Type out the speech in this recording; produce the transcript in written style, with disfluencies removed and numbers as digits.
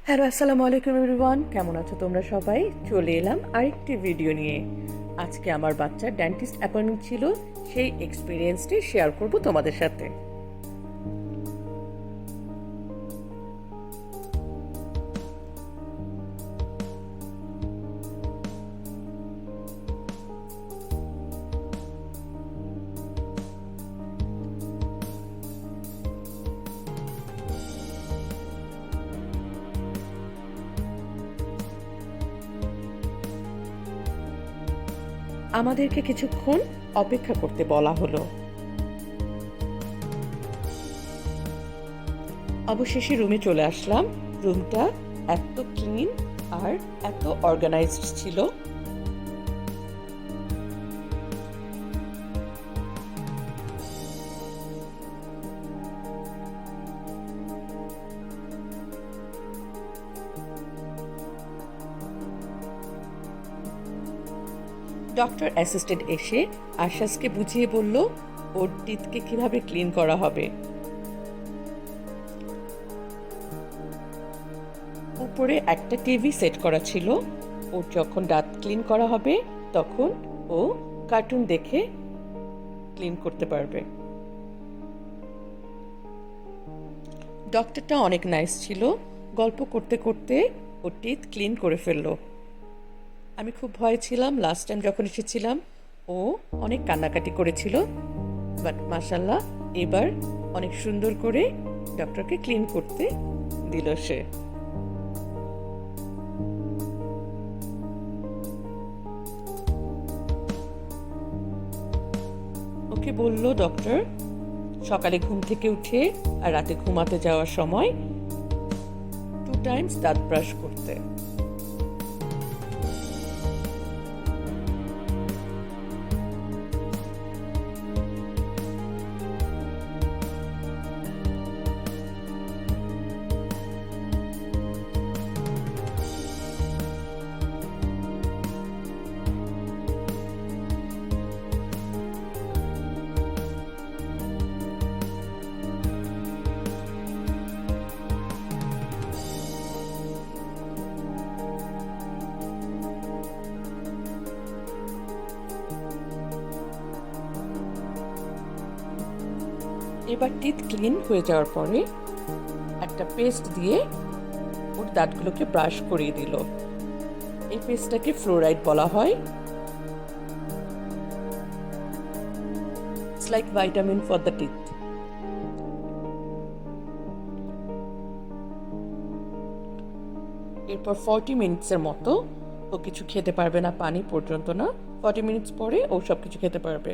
Hello, আসসালামু আলাইকুম everyone. কেমন আছো তোমরা সবাই? চলে এলাম আরেকটি ভিডিও নিয়ে। আজকে আমার বাচ্চার ডেন্টিস্ট অ্যাপয়েন্টমেন্ট ছিল, সেই এক্সপিরিয়েন্সটি শেয়ার করব তোমাদের সাথে। আমাদেরকে কিছুক্ষণ অপেক্ষা করতে বলা হলো। অবশেষে রুমে চলে আসলাম। রুমটা এত ক্লিন আর এত অর্গানাইজড ছিল। ডক্টর অ্যাসিস্ট্যান্ট এসে আশ্বাসকে বুঝিয়ে বলল ওর টিথকে কিভাবে ক্লিন করা হবে। উপরে একটা টিভি সেট করা ছিল। ওর যখন দাঁত ক্লিন করা হবে তখন ও কার্টুন দেখে ক্লিন করতে পারবে। ডক্টরটা অনেক নাইস ছিল। গল্প করতে করতে ওর টিথ ক্লিন করে ফেললো। আমি খুব ভয়ে ছিলাম। লাস্ট টাইম যখন এসেছিলাম ও অনেক কান্নাকাটি করেছিল, বাট মাশাল্লাহ এবার অনেক সুন্দর করে ডক্টরকে ক্লিন করতে দিল সে। ওকে বলল ডক্টর সকালে ঘুম থেকে উঠে আর রাতে ঘুমাতে যাওয়ার সময় 2 টাইমস দাঁত ব্রাশ করতে। এবার টিথ ক্লিন হয়ে যাওয়ার পরে একটা পেস্ট দিয়ে ওর দাঁতগুলোকে ব্রাশ করিয়ে দিল। এই পেস্টটাকে ফ্লোরাইড বলা হয়। It's like vitamin for the teeth. এরপর 40 মিনিটসের মতো ও কিছু খেতে পারবে না, পানি পর্যন্ত না। 40 মিনিটস পরে ও সব কিছু খেতে পারবে।